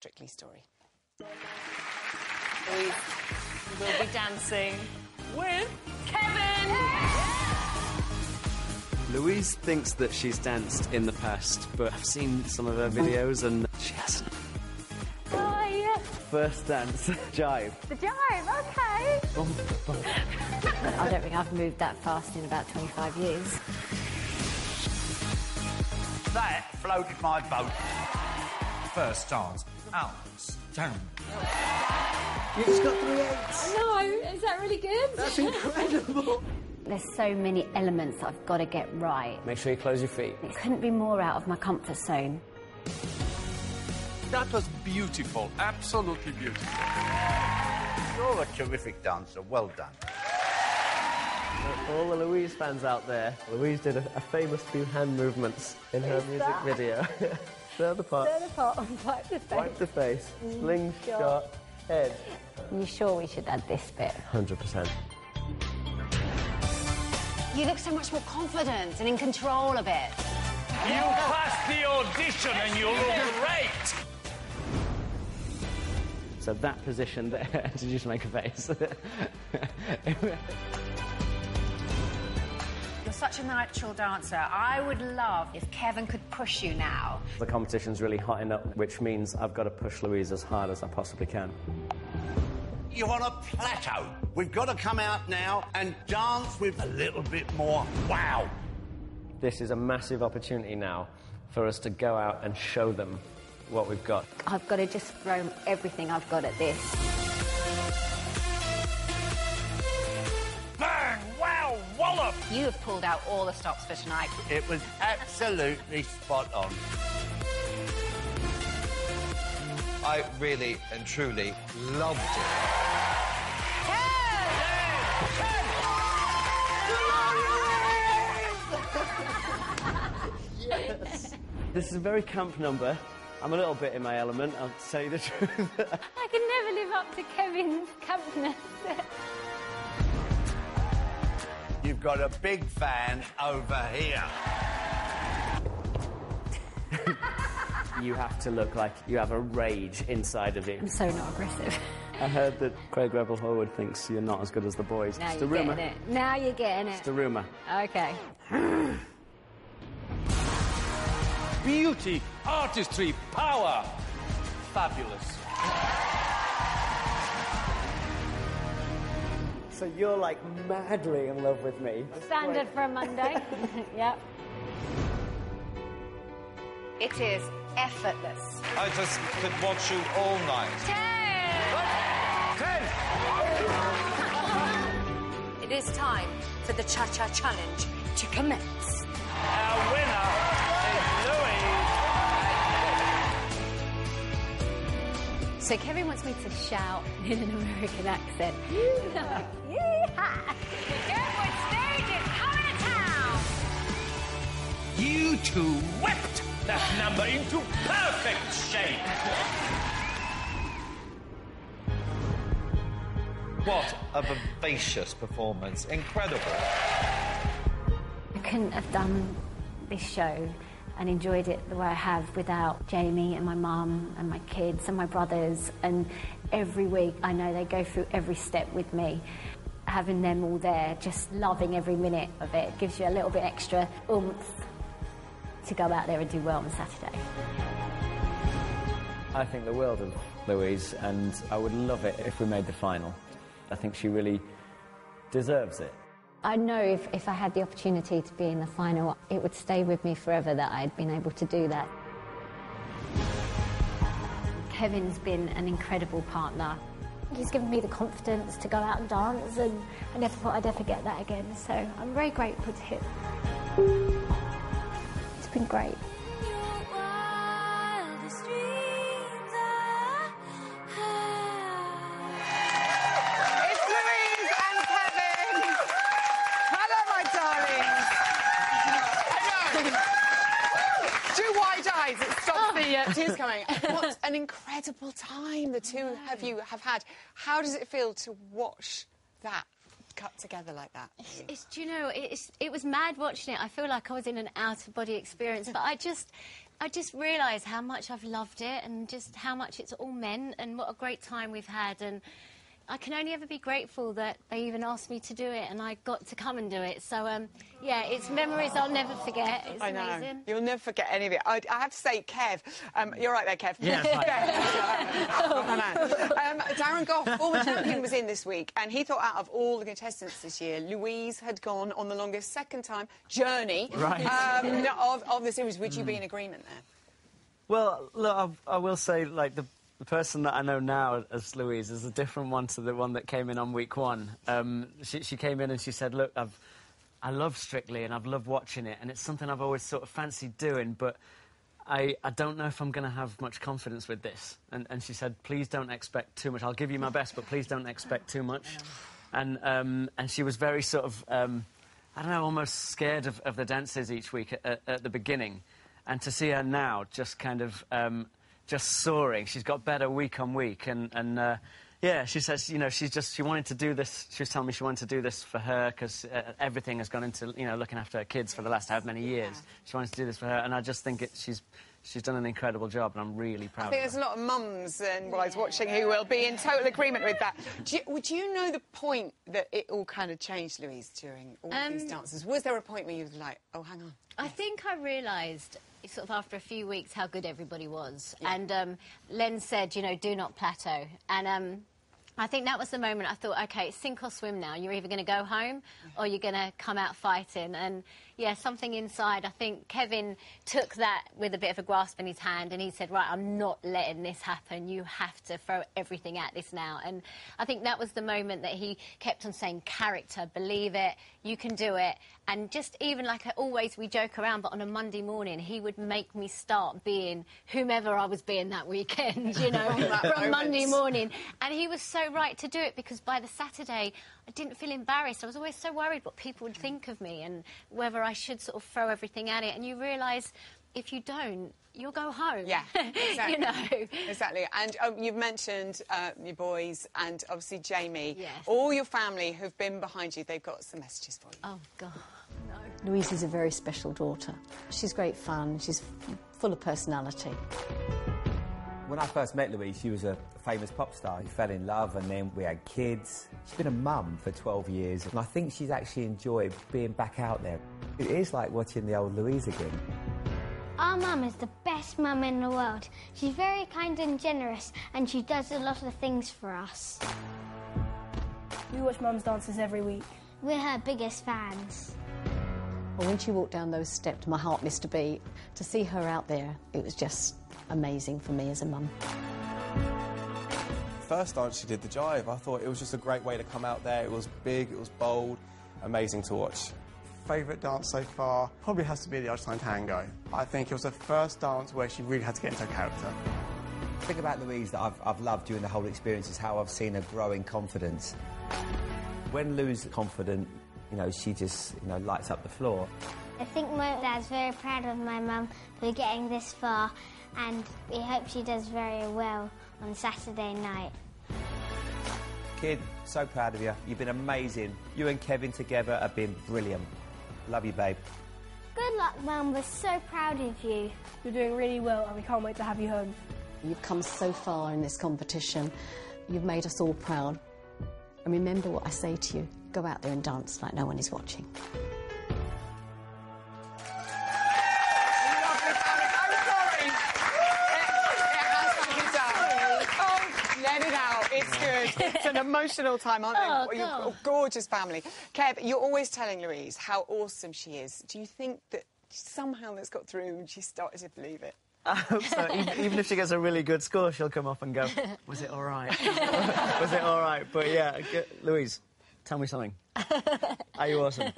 Strictly Story. Louise will be dancing with Kevin! Louise thinks that she's danced in the past, but I've seen some of her videos and she hasn't. Hi! First dance, jive. The jive, okay. I don't think I've moved that fast in about 25 years. That floated my boat. First dance, outstanding. You just got 3 8s. No, is that really good? That's incredible. There's so many elements that I've got to get right. Make sure you close your feet. It couldn't be more out of my comfort zone. That was beautiful, absolutely beautiful. You're a terrific dancer, well done. For all the Louise fans out there, Louise did a famous few hand movements in her music video. Stir the pot. Stir the pot and wipe the face. Wipe the face. Slingshot head. You sure we should add this bit? 100%. You look so much more confident and in control of it. You passed the audition and you look great. So that position there, did you just make a face? You're such a natural dancer. I would love if Kevin could push you now. The competition's really hotting up, which means I've got to push Louise as hard as I possibly can. You're on a plateau. We've got to come out now and dance with a little bit more wow. This is a massive opportunity now for us to go out and show them what we've got. I've got to just throw everything I've got at this. Bang! Wow! Wallop! You have pulled out all the stops for tonight. It was absolutely spot on. I really and truly loved it. Yes! This is a very camp number. I'm a little bit in my element, I'll tell you the truth. I can never live up to Kevin's campness. You've got a big fan over here. You have to look like you have a rage inside of you. I'm so not aggressive. I heard that Craig Rebel Horwood thinks you're not as good as the boys. Now It's you're a rumour. getting it. Now you're getting it. It's a rumour. Okay. Beauty, artistry, power. Fabulous. So you're like madly in love with me. Standard for a Monday. Yep. It is effortless. I just could watch you all night. 10! It is time for the Cha-Cha Challenge to commence. Our winner is Louise. So Kevin wants me to shout in an American accent. Yeehaw! The Deadwood stage is coming to town! You two whipped that number into perfect shape. What a vivacious performance. Incredible. I couldn't have done this show and enjoyed it the way I have without Jamie and my mum and my kids and my brothers. And every week I know they go through every step with me. Having them all there, just loving every minute of it, gives you a little bit extra oomph to go out there and do well on Saturday. I think the world of Louise, and I would love it if we made the final. I think she really deserves it. I know if I had the opportunity to be in the final, it would stay with me forever that I'd been able to do that. Kevin's been an incredible partner. He's given me the confidence to go out and dance, and I never thought I'd ever get that again, so I'm very grateful to him. It's been great. Tears coming. What an incredible time the two of you have had. How does it feel to watch that cut together like that? Do you know, it was mad watching it. I feel like I was in an out-of-body experience, but I just realise how much I've loved it and just how much it's all meant and what a great time we've had. And I can only ever be grateful that they even asked me to do it and I got to come and do it. So, yeah, it's memories I'll never forget. It's amazing. You'll never forget any of it. I have to say, Kev, you're right there, Kev. Yeah, Darren Gough, former champion, was in this week, and he thought out of all the contestants this year, Louise had gone on the longest second-time journey of the series. Would you be in agreement there? Well, look, I will say, like, the person that I know now as Louise is a different one to the one that came in on week one. She came in and she said, look, I love Strictly and I've loved watching it and it's something I've always sort of fancied doing, but I don't know if I'm going to have much confidence with this. And she said, please don't expect too much. I'll give you my best, but please don't expect too much. And she was very sort of, I don't know, almost scared of the dances each week at the beginning. And to see her now just kind of... just soaring. She's got better week on week, and yeah, she says, you know, she wanted to do this. She was telling me she wanted to do this for her because everything has gone into, you know, looking after her kids for the last however many years. She wanted to do this for her, and I just think she's done an incredible job, and I'm really proud of her. I think there's a lot of mums and wives watching who will be in total agreement with that. Would you know the point that it all kind of changed, Louise, during all of these dances? Was there a point where you were like, oh, hang on? I think I realised, sort of after a few weeks, how good everybody was. Yeah. And Len said, you know, do not plateau. And I think that was the moment I thought, OK, it's sink or swim now. You're either going to go home or you're going to come out fighting. And, yeah, something inside, I think Kevin took that with a bit of a grasp in his hand and he said, right, I'm not letting this happen. You have to throw everything at this now. And I think that was the moment that he kept on saying, character, believe it, you can do it. And just even like always, we joke around, but on a Monday morning, he would make me start being whomever I was being that weekend, you know, from Monday morning. And he was so right to do it because by the Saturday, I didn't feel embarrassed. I was always so worried what people would think of me and whether I should sort of throw everything at it. And you realise if you don't, you'll go home. Yeah, exactly. You know. Exactly. And you've mentioned your boys and obviously Jamie. Yes. All your family who've been behind you, they've got some messages for you. Oh, God, no. Louise is a very special daughter. She's great fun. She's full of personality. When I first met Louise, she was a famous pop star. We fell in love and then we had kids. She's been a mum for 12 years and I think she's actually enjoyed being back out there. It is like watching the old Louise again. Our mum is the best mum in the world. She's very kind and generous and she does a lot of things for us. We watch Mum's dances every week. We're her biggest fans. Well, when she walked down those steps, my heart missed a beat. To see her out there, it was just amazing for me as a mum. First dance she did, the jive, I thought it was just a great way to come out there. It was big, it was bold, amazing to watch. Favourite dance so far probably has to be the Argentine tango. I think it was the first dance where she really had to get into her character. The thing about Louise that I've loved during the whole experience is how I've seen her grow in confidence. When Lou's confident, you know, she just, you know, lights up the floor. I think my dad's very proud of my mum for getting this far and we hope she does very well on Saturday night. Kid, so proud of you. You've been amazing. You and Kevin together have been brilliant. Love you, babe. Good luck, Mum. We're so proud of you. You're doing really well and we can't wait to have you home. You've come so far in this competition. You've made us all proud. And remember what I say to you. Go out there and dance like no one is watching. It's an emotional time, aren't they? Oh, You're a gorgeous family. Kev, you're always telling Louise how awesome she is. Do you think that somehow that's got through and she started to believe it? I hope so. Even if she gets a really good score, she'll come up and go, was it all right? Was it all right? But, yeah, Louise, tell me something. Are you awesome?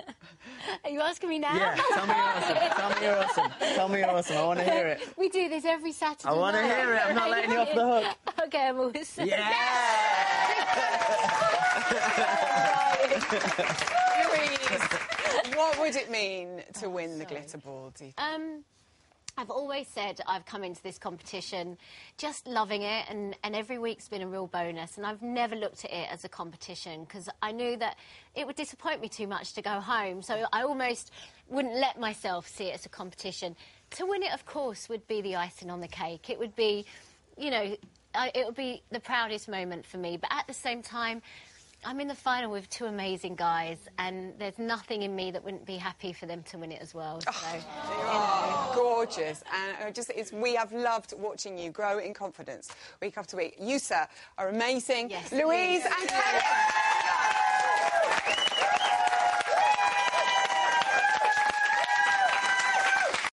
Are you asking me now? Yeah, tell me you're awesome. Tell me you're awesome. Tell me you're awesome. I want to hear it. We do this every Saturday I want to hear it. I'm not letting you off the hook. OK, I'm always... Yeah! Louise, what would it mean to win the glitter ball, do you think? I've always said I've come into this competition just loving it, and every week's been a real bonus, and I've never looked at it as a competition because I knew that it would disappoint me too much to go home, so I almost wouldn't let myself see it as a competition. To win it, of course, would be the icing on the cake. It would be, you know, it would be the proudest moment for me. But at the same time, I'm in the final with two amazing guys, and there's nothing in me that wouldn't be happy for them to win it as well. So, gorgeous, and we have loved watching you grow in confidence week after week. You, sir, are amazing. Yes, Louise and Kevin.